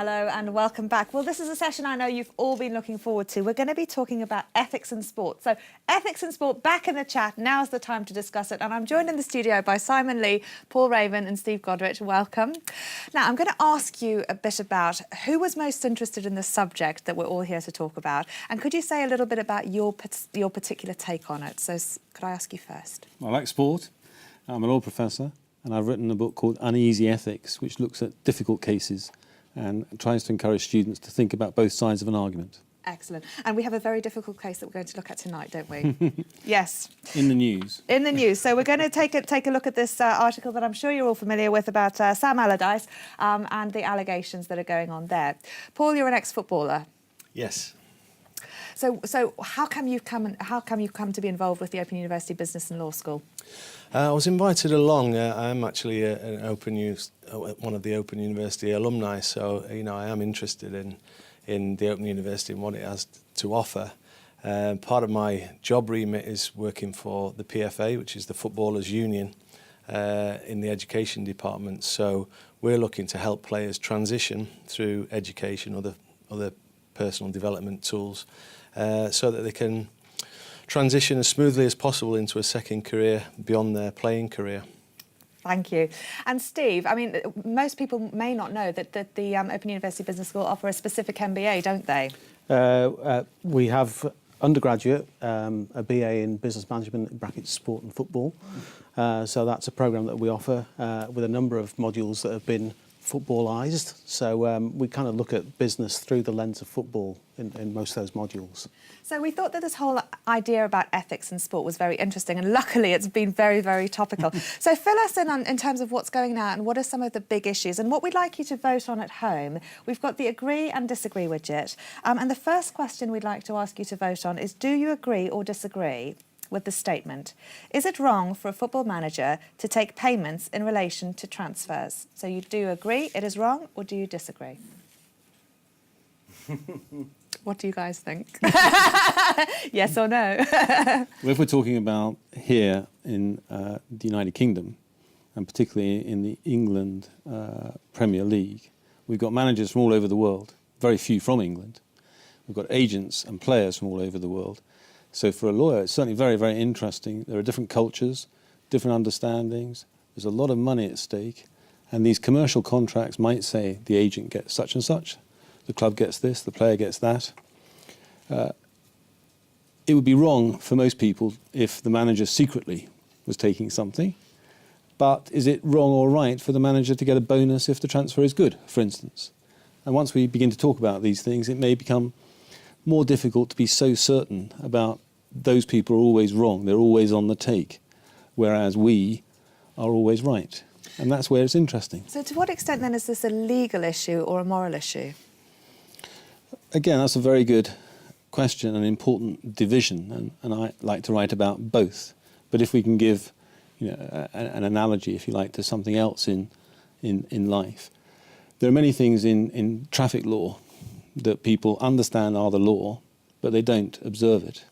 Hello and welcome back. Well, this is a session I know you've all been looking forward to. We're going to be talking about ethics in sport. So ethics in sport back in the chat. Now's the time to discuss it. And I'm joined in the studio by Simon Lee, Paul Raven and Steve Godrich. Welcome. Now, I'm going to ask you a bit about who was most interested in the subject that we're all here to talk about. And could you say a little bit about your particular take on it? So could I ask you first? I like sport. I'm a law professor and I've written a book called Uneasy Ethics, which looks at difficult cases and tries to encourage students to think about both sides of an argument. Excellent. And we have a very difficult case that we're going to look at tonight, don't we? Yes. In the news. In the news. So we're going to take a look at this article that I'm sure you're all familiar with about Sam Allardyce and the allegations that are going on there. Paul, you're an ex-footballer. Yes. So how come you've come to be involved with the Open University Business and Law School? I was invited along. I'm actually one of the Open University alumni, so I am interested in the Open University and what it has to offer. Part of my job remit is working for the PFA, which is the Footballers Union, in the education department. So we're looking to help players transition through education, other personal development tools, so that they can transition as smoothly as possible into a second career beyond their playing career. Thank you. And Steve, I mean, most people may not know that the Open University Business School offer a specific MBA, don't they? We have undergraduate, a BA in Business Management, brackets Sport and Football. So that's a programme that we offer with a number of modules that have been footballised. So we kind of look at business through the lens of football in most of those modules. So we thought that this whole idea about ethics in sport was very interesting, and luckily it's been very, very topical. So fill us in terms of what's going on and what are some of the big issues and what we'd like you to vote on at home. We've got the agree and disagree widget. And the first question we'd like to ask you to vote on is, do you agree or disagree with the statement, is it wrong for a football manager to take payments in relation to transfers? So you do agree it is wrong, or do you disagree? What do you guys think? Yes or no? Well, if we're talking about here in the United Kingdom, and particularly in the England Premier League, we've got managers from all over the world, very few from England. We've got agents and players from all over the world. So for a lawyer, it's certainly very, very interesting. There are different cultures, different understandings. There's a lot of money at stake. And these commercial contracts might say the agent gets such and such, the club gets this, the player gets that. It would be wrong for most people if the manager secretly was taking something. But is it wrong or right for the manager to get a bonus if the transfer is good, for instance? And once we begin to talk about these things, it may become more difficult to be so certain about those people are always wrong, they're always on the take, whereas we are always right. And that's where it's interesting. So to what extent then is this a legal issue or a moral issue? Again, that's a very good question, an important division, and I like to write about both. But if we can give an analogy, if you like, to something else in life, there are many things in traffic law that people understand are the law, but they don't observe it.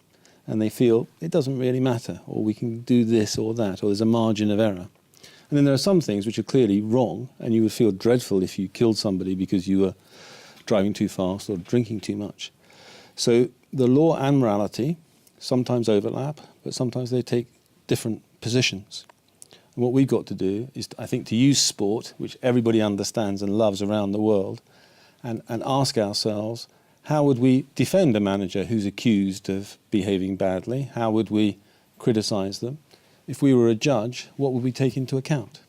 And they feel it doesn't really matter, or we can do this or that, or there's a margin of error. And then there are some things which are clearly wrong, and you would feel dreadful if you killed somebody because you were driving too fast or drinking too much. So the law and morality sometimes overlap, but sometimes they take different positions. And what we've got to do is, I think, to use sport, which everybody understands and loves around the world, and ask ourselves, how would we defend a manager who's accused of behaving badly? How would we criticise them? If we were a judge, what would we take into account?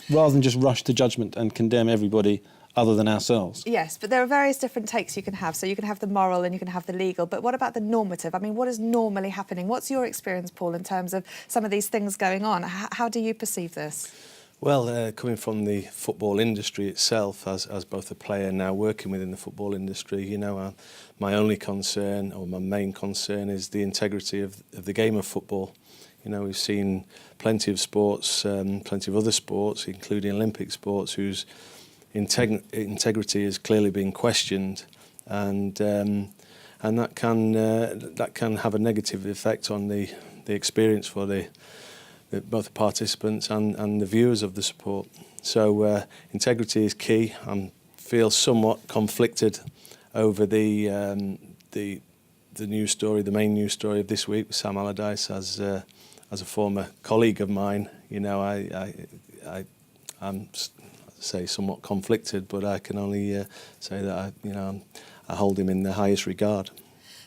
Rather than just rush to judgment and condemn everybody other than ourselves. Yes, but there are various different takes you can have. So you can have the moral and you can have the legal. But what about the normative? I mean, what is normally happening? What's your experience, Paul, in terms of some of these things going on? How do you perceive this? Well, coming from the football industry itself, as both a player now working within the football industry, my only concern, or my main concern, is the integrity of the game of football. We've seen plenty of sports, plenty of other sports, including Olympic sports, whose integrity has clearly been questioned, and that can have a negative effect on the experience for both the participants and the viewers of the sport. So integrity is key. I'm feel somewhat conflicted over the news story, the main news story of this week with Sam Allardyce. As a former colleague of mine, you know, I'm say somewhat conflicted, but I can only say that I hold him in the highest regard.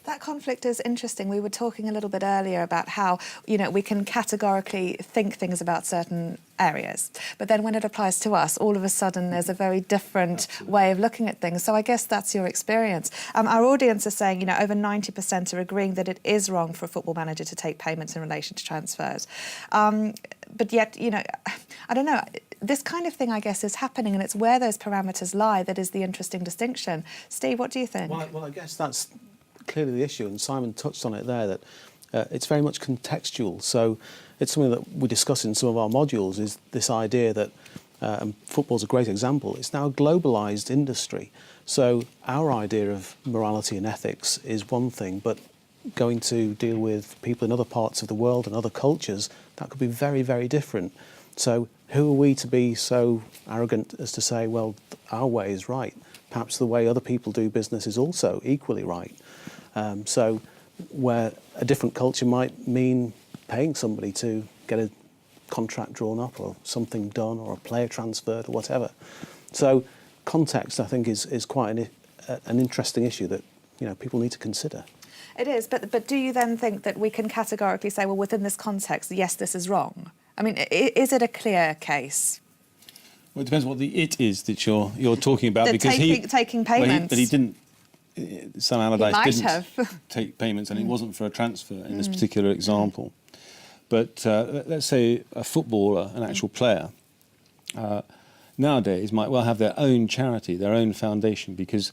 That conflict is interesting. We were talking a little bit earlier about how, you know, we can categorically think things about certain areas, but then when it applies to us, all of a sudden there's a very different way of looking at things. So I guess that's your experience. Our audience is saying, you know, over 90% are agreeing that it is wrong for a football manager to take payments in relation to transfers. But yet, you know, I don't know, this kind of thing, I guess, is happening, and it's where those parameters lie that is the interesting distinction. Steve, what do you think? Well, I guess that's clearly the issue, and Simon touched on it there, that it's very much contextual. So it's something that we discuss in some of our modules, is this idea that, and football's a great example, it's now a globalised industry. So our idea of morality and ethics is one thing, but going to deal with people in other parts of the world and other cultures, that could be very, very different. So who are we to be so arrogant as to say, well, our way is right? Perhaps the way other people do business is also equally right. So where a different culture might mean paying somebody to get a contract drawn up or something done or a player transferred or whatever. So context, I think, is quite an interesting issue that, you know, people need to consider. It is, but do you then think that we can categorically say, well, within this context, yes, this is wrong? I mean, is it a clear case? Well, it depends what the it is that you're talking about. The because taking payments. But he didn't. Sam Allardyce didn't have. take payments, and it wasn't for a transfer in this particular example. But let's say a footballer, an actual player, nowadays might well have their own charity, their own foundation, because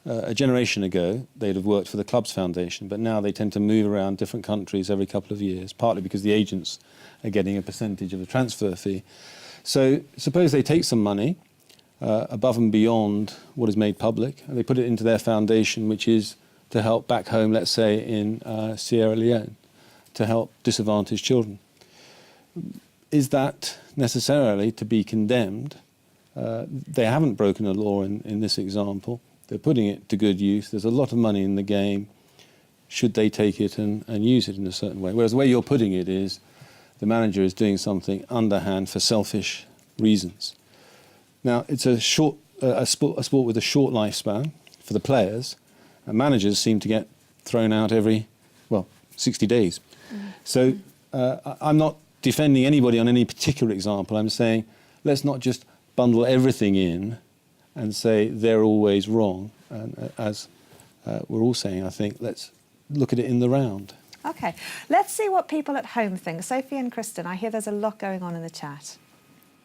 a generation ago they'd have worked for the club's foundation, but now they tend to move around different countries every couple of years, partly because the agents are getting a percentage of the transfer fee. So suppose they take some money above and beyond what is made public, and they put it into their foundation, which is to help back home, let's say in Sierra Leone, to help disadvantaged children. Is that necessarily to be condemned? They haven't broken a law in this example. They're putting it to good use. There's a lot of money in the game. Should they take it and use it in a certain way? Whereas the way you're putting it is the manager is doing something underhand for selfish reasons. Now, it's a sport with a short lifespan for the players, and managers seem to get thrown out every, 60 days. So I'm not defending anybody on any particular example. I'm saying let's not just bundle everything in and say they're always wrong. And as we're all saying, I think, let's look at it in the round. OK, let's see what people at home think. Sophie and Kristen, I hear there's a lot going on in the chat.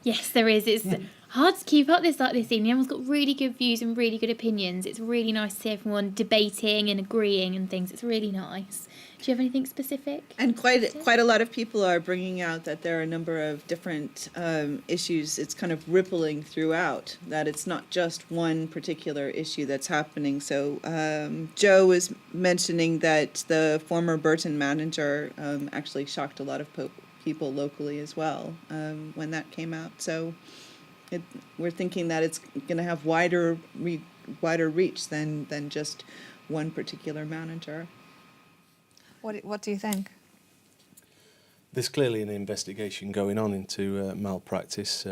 Yes, there is. It's hard to keep up this evening. Everyone's got really good views and really good opinions. It's really nice to see everyone debating and agreeing and things. It's really nice. Do you have anything specific? And quite a lot of people are bringing out that there are a number of different issues. It's kind of rippling throughout, that it's not just one particular issue that's happening. So Joe was mentioning that the former Burton manager actually shocked a lot of people locally as well when that came out. So we're thinking that it's going to have wider reach than just one particular manager. What do you think? There's clearly an investigation going on into malpractice,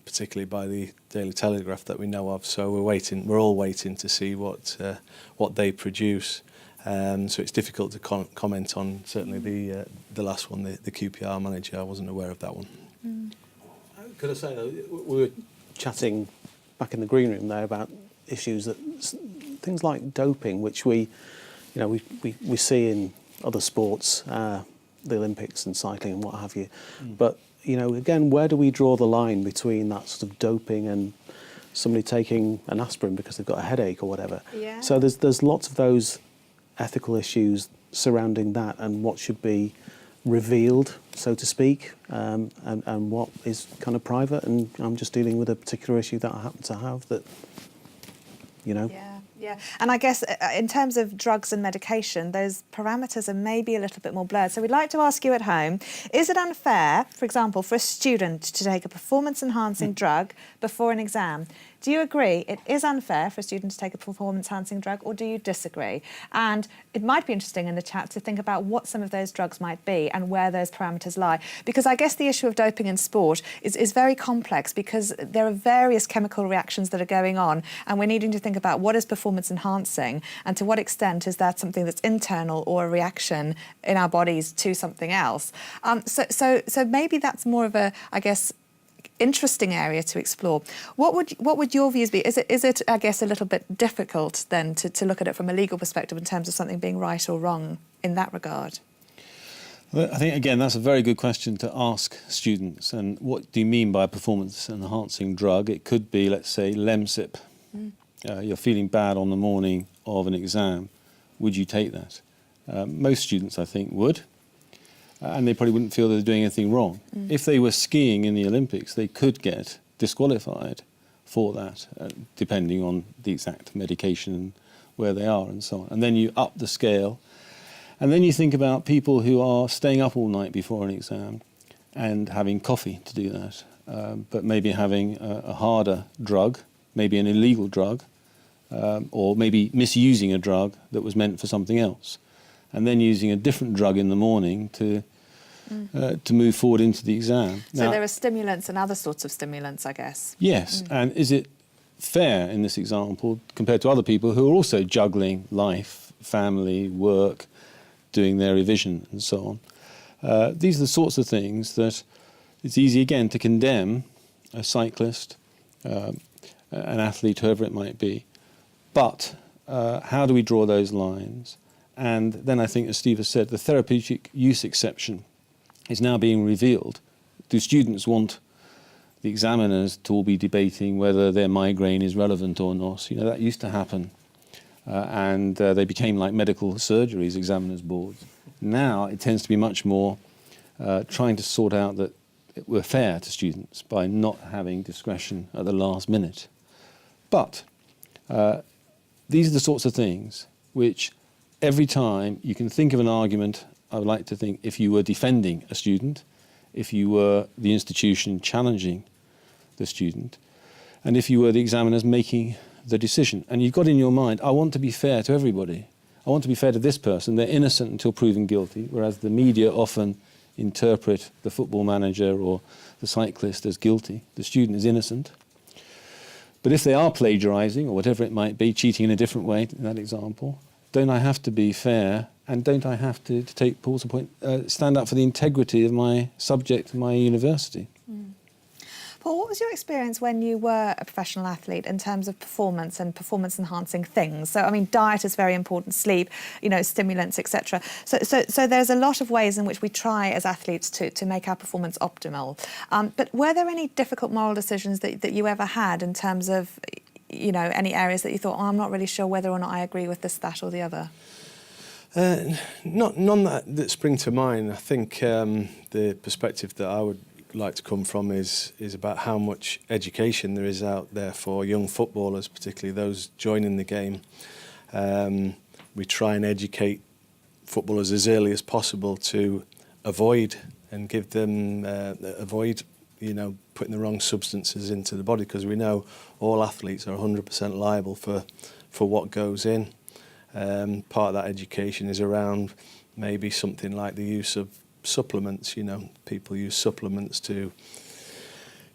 particularly by the Daily Telegraph that we know of. So we're all waiting to see what they produce. So it's difficult to comment on certainly the last one, the QPR manager. I wasn't aware of that one. Could I say, though, we were chatting back in the green room there about issues that things like doping, which we see in other sports, the Olympics and cycling and what have you. But, again, where do we draw the line between that sort of doping and somebody taking an aspirin because they've got a headache or whatever? Yeah. So there's lots of those ethical issues surrounding that and what should be revealed, so to speak, and what is kind of private. And I'm just dealing with a particular issue that I happen to have that, Yeah, and I guess in terms of drugs and medication, those parameters are maybe a little bit more blurred. So we'd like to ask you at home, is it unfair, for example, for a student to take a performance-enhancing drug before an exam? Do you agree it is unfair for a student to take a performance-enhancing drug, or do you disagree? And it might be interesting in the chat to think about what some of those drugs might be and where those parameters lie. Because I guess the issue of doping in sport is very complex, because there are various chemical reactions that are going on, and we're needing to think about what is performance-enhancing and to what extent is that something that's internal or a reaction in our bodies to something else. So maybe that's more of a, I guess, interesting area to explore. What would your views be? Is it I guess a little bit difficult then to look at it from a legal perspective in terms of something being right or wrong in that regard? Well, I think, again, that's a very good question to ask students. And what do you mean by a performance-enhancing drug? It could be, let's say, Lemsip. You're feeling bad on the morning of an exam. Would you take that? Most students, I think, would. And they probably wouldn't feel they're doing anything wrong. If they were skiing in the Olympics, they could get disqualified for that, depending on the exact medication and where they are and so on. And then you up the scale. And then you think about people who are staying up all night before an exam and having coffee to do that, but maybe having a harder drug, maybe an illegal drug, or maybe misusing a drug that was meant for something else, and then using a different drug in the morning to move forward into the exam. So now, there are stimulants and other sorts of stimulants, I guess. Yes, and is it fair in this example compared to other people who are also juggling life, family, work, doing their revision and so on? These are the sorts of things that it's easy, again, to condemn a cyclist, an athlete, whoever it might be. But how do we draw those lines? And then I think, as Steve has said, the therapeutic use exception is now being revealed. Do students want the examiners to all be debating whether their migraine is relevant or not? You know, that used to happen. And they became like medical surgeries, examiners' boards. Now it tends to be much more trying to sort out that we're fair to students by not having discretion at the last minute. But these are the sorts of things which every time you can think of an argument. I would like to think, if you were defending a student, if you were the institution challenging the student, and if you were the examiners making the decision, and you've got in your mind, I want to be fair to everybody. I want to be fair to this person. They're innocent until proven guilty, whereas the media often interpret the football manager or the cyclist as guilty. The student is innocent. But if they are plagiarising or whatever it might be, cheating in a different way, in that example, don't I have to be fair, and don't I have to take Paul's point, stand up for the integrity of my subject, my university? Paul, what was your experience when you were a professional athlete in terms of performance and performance-enhancing things? So, I mean, diet is very important, sleep, you know, stimulants, etc. So there's a lot of ways in which we try as athletes to make our performance optimal. But were there any difficult moral decisions that you ever had in terms of, you know, any areas that you thought, oh, I'm not really sure whether or not I agree with this, that or the other? None that spring to mind. I think the perspective that I would like to come from is about how much education there is out there for young footballers, particularly those joining the game. We try and educate footballers as early as possible to avoid and give them avoid, you know, putting the wrong substances into the body, because we know all athletes are 100% liable for what goes in. Part of that education is around maybe something like the use of supplements. You know, people use supplements to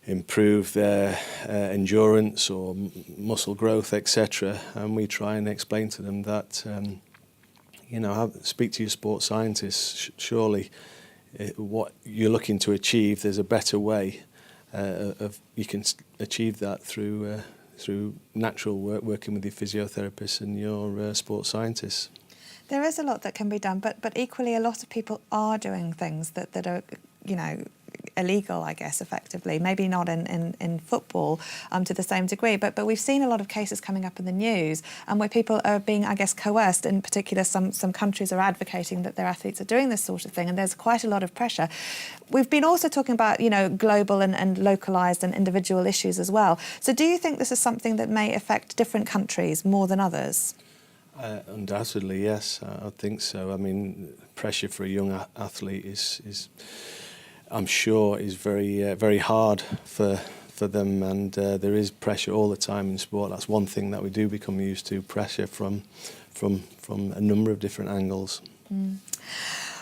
improve their endurance or muscle growth, etc. And we try and explain to them that, you know, speak to your sports scientists. Surely, what you're looking to achieve, there's a better way of you can achieve that through natural work, working with your physiotherapists and your sports scientists. There is a lot that can be done, but equally a lot of people are doing things that are, you know, illegal, I guess, effectively. Maybe not in football to the same degree, but we've seen a lot of cases coming up in the news where people are being, I guess, coerced. In particular, some countries are advocating that their athletes are doing this sort of thing, and there's quite a lot of pressure. We've been also talking about, you know, global and localised and individual issues as well. So do you think this is something that may affect different countries more than others? Undoubtedly, yes, I think so. I mean, pressure for a young athlete is I'm sure, is very hard for for them, and there is pressure all the time in sport. That's one thing that we do become used to, pressure from a number of different angles.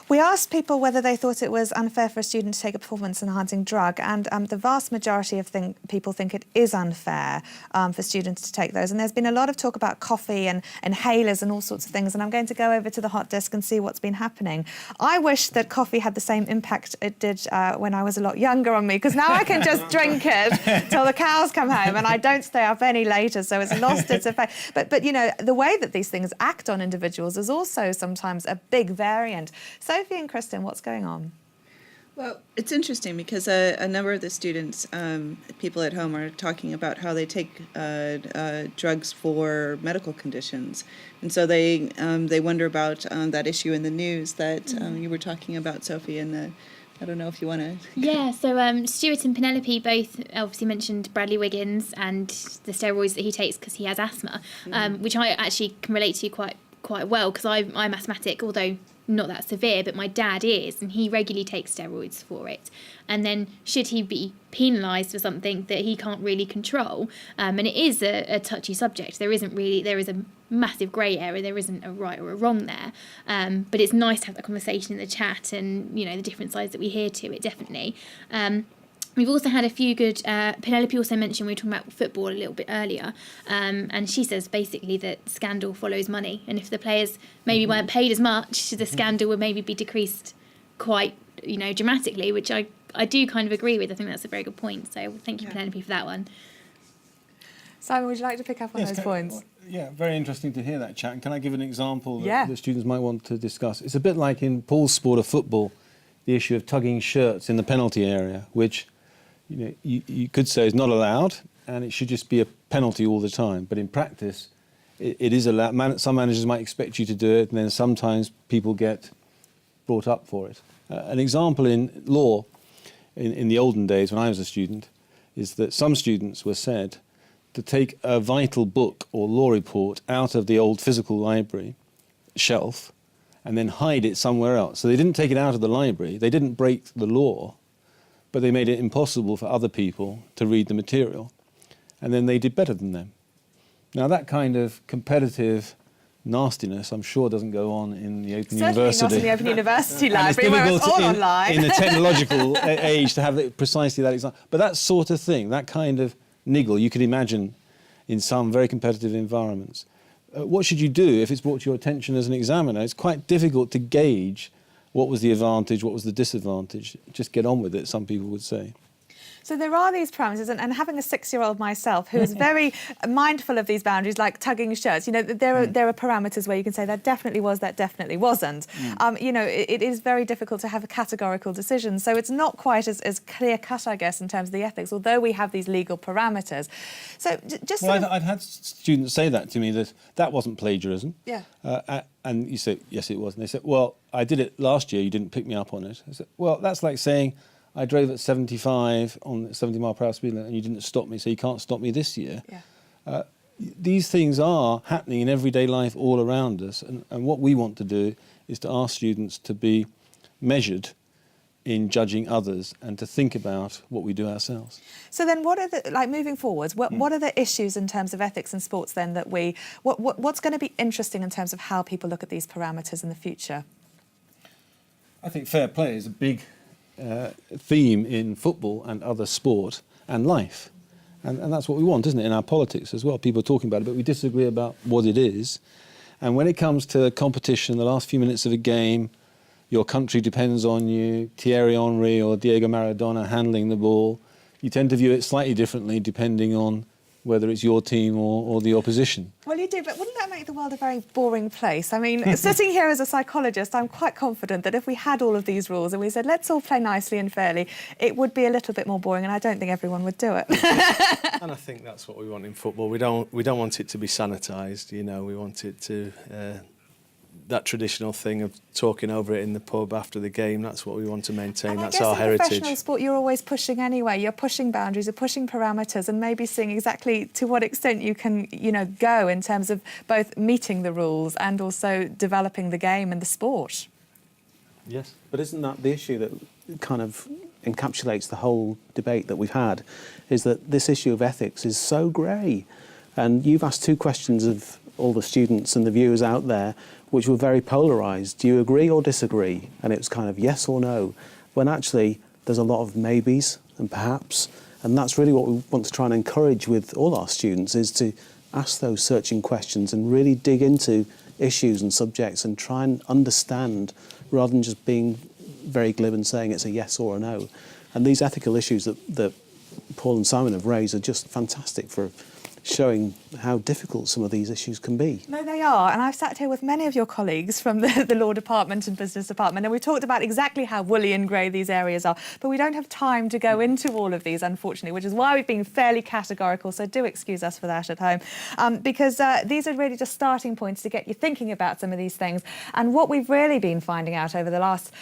We asked people whether they thought it was unfair for a student to take a performance-enhancing drug, and the vast majority of people think it is unfair for students to take those. And there's been a lot of talk about coffee and inhalers and all sorts of things, and I'm going to go over to the hot desk and see what's been happening. I wish that coffee had the same impact it did when I was a lot younger on me, because now I can just drink it till the cows come home and I don't stay up any later, so it's lost its effect. But you know, the way that these things act on individuals is also sometimes a big variant. Sophie and Kristen, what's going on? Well, it's interesting because a number of the students, people at home, are talking about how they take drugs for medical conditions, and so they wonder about that issue in the news that you were talking about, Sophie. And I don't know if you want to. Yeah, so Stuart and Penelope both obviously mentioned Bradley Wiggins and the steroids that he takes because he has asthma, which I actually can relate to quite well, because I'm asthmatic, although not that severe, but my dad is, and he regularly takes steroids for it. And then should he be penalised for something that he can't really control? And it is a touchy subject. There is a massive grey area. There isn't a right or a wrong there. But it's nice to have that conversation in the chat, and you know, the different sides that we hear to it, definitely. We've also had a few good... Penelope also mentioned, we were talking about football a little bit earlier, and she says basically that scandal follows money, and if the players maybe weren't paid as much, the scandal would maybe be decreased quite, you know, dramatically, which I do kind of agree with. I think that's a very good point, so thank you, Penelope, for that one. Simon, would you like to pick up on those points? Yeah, very interesting to hear that, chat. And can I give an example that the students might want to discuss? It's a bit like in Paul's sport of football, the issue of tugging shirts in the penalty area, which... you know, you could say is not allowed, and it should just be a penalty all the time. But in practice, it is allowed. Some managers might expect you to do it, and then sometimes people get brought up for it. An example in law, in the olden days when I was a student, is that some students were said to take a vital book or law report out of the old physical library shelf and then hide it somewhere else. So they didn't take it out of the library, they didn't break the law, but they made it impossible for other people to read the material. And then they did better than them. Now, that kind of competitive nastiness, I'm sure, doesn't go on in the Open University. Certainly not in the Open University library, where it's all online. In the technological age to have precisely that example. But that sort of thing, that kind of niggle, you could imagine in some very competitive environments. What should you do if it's brought to your attention as an examiner? It's quite difficult to gauge what was the advantage, what was the disadvantage. Just get on with it, some people would say. So there are these parameters, and having a 6-year-old myself who is very mindful of these boundaries, like tugging shirts, you know, there are parameters where you can say that definitely was, that definitely wasn't. You know, it is very difficult to have a categorical decision, so it's not quite as clear-cut, I guess, in terms of the ethics, although we have these legal parameters. So just well, I'd had students say that to me, that wasn't plagiarism. Yeah. And you say, yes, it was. And they said, well, I did it last year, you didn't pick me up on it. I said, well, that's like saying, I drove at 75 on 70-mile-per-hour speed limit and you didn't stop me, so you can't stop me this year. Yeah. These things are happening in everyday life all around us, and what we want to do is to ask students to be measured in judging others and to think about what we do ourselves. So then what are the, like moving forwards, what are the issues in terms of ethics in sports then that what's going to be interesting in terms of how people look at these parameters in the future? I think fair play is a big theme in football and other sport and life. And that's what we want, isn't it, in our politics as well. People are talking about it, but we disagree about what it is. And when it comes to competition, the last few minutes of a game, your country depends on you, Thierry Henry or Diego Maradona handling the ball, you tend to view it slightly differently depending on whether it's your team or the opposition. Well, you do, but wouldn't that make the world a very boring place? I mean, sitting here as a psychologist, I'm quite confident that if we had all of these rules and we said, let's all play nicely and fairly, it would be a little bit more boring, and I don't think everyone would do it. And I think that's what we want in football. We don't want it to be sanitised, you know, we want it to... that traditional thing of talking over it in the pub after the game, that's what we want to maintain, that's our heritage. In professional sport, you're always pushing anyway. You're pushing boundaries, you're pushing parameters, and maybe seeing exactly to what extent you can, you know, go in terms of both meeting the rules and also developing the game and the sport. Yes, but isn't that the issue, that kind of encapsulates the whole debate that we've had, is that this issue of ethics is so grey. And you've asked two questions of all the students and the viewers out there, which were very polarised. Do you agree or disagree? And it was kind of yes or no, when actually there's a lot of maybes and perhaps. And that's really what we want to try and encourage with all our students, is to ask those searching questions and really dig into issues and subjects and try and understand, rather than just being very glib and saying it's a yes or a no. And these ethical issues that Paul and Simon have raised are just fantastic for showing how difficult some of these issues can be. No, they are. And I've sat here with many of your colleagues from the Law Department and Business Department, and we talked about exactly how woolly and grey these areas are. But we don't have time to go into all of these, unfortunately, which is why we've been fairly categorical. So do excuse us for that at home, because these are really just starting points to get you thinking about some of these things. And what we've really been finding out over the last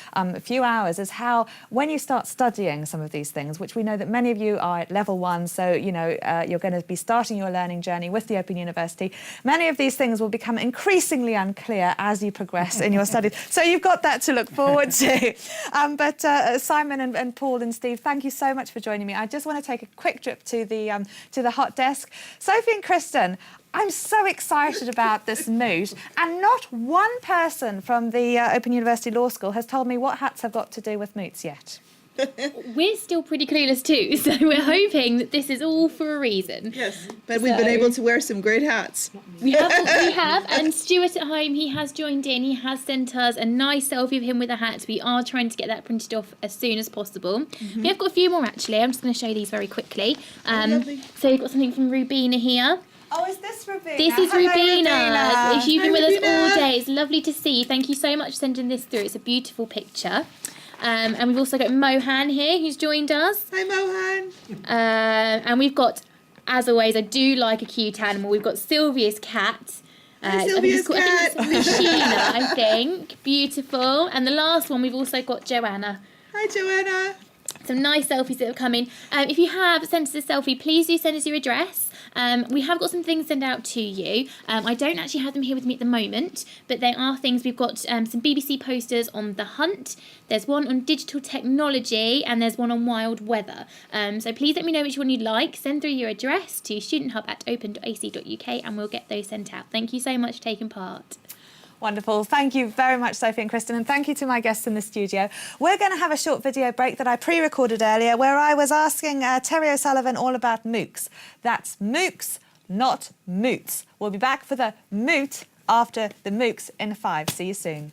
few hours is how, when you start studying some of these things, which we know that many of you are at level 1, so you know you're going to be starting your learning journey with the Open University, many of these things will become increasingly unclear as you progress in your studies. So you've got that to look forward to. But Simon and Paul and Steve, thank you so much for joining me. I just want to take a quick trip to the hot desk. Sophie and Kristen, I'm so excited about this moot, and not one person from the Open University Law School has told me what hats have got to do with moots yet. We're still pretty clueless too, so we're hoping that this is all for a reason. Yes, but we've been able to wear some great hats. We have, and Stuart at home, he has joined in, he has sent us a nice selfie of him with a hat. We are trying to get that printed off as soon as possible. We have got a few more actually, I'm just going to show you these very quickly. Lovely. So we've got something from Rubina here. Oh, is this Rubina? This is Hello, Rubina. If you've been with us Rubina. all day, it's lovely to see you. Thank you so much for sending this through. It's a beautiful picture. And we've also got Mohan here, who's joined us. Hi, Mohan. And we've got, as always, I do like a cute animal. We've got Sylvia's cat. Hi, Sylvia's I cat. think it's Rashina, I think. Beautiful. And the last one, we've also got Joanna. Hi, Joanna. Some nice selfies that have come in. If you have sent us a selfie, please do send us your address. We have got some things to send out to you. I don't actually have them here with me at the moment, but they are things. We've got some BBC posters on the hunt. There's one on digital technology, and there's one on wild weather. So please let me know which one you'd like. Send through your address to studenthub@open.ac.uk, and we'll get those sent out. Thank you so much for taking part. Wonderful. Thank you very much, Sophie and Kristen, and thank you to my guests in the studio. We're going to have a short video break that I pre-recorded earlier, where I was asking Terry O'Sullivan all about MOOCs. That's MOOCs, not moots. We'll be back for the moot after the MOOCs in 5. See you soon.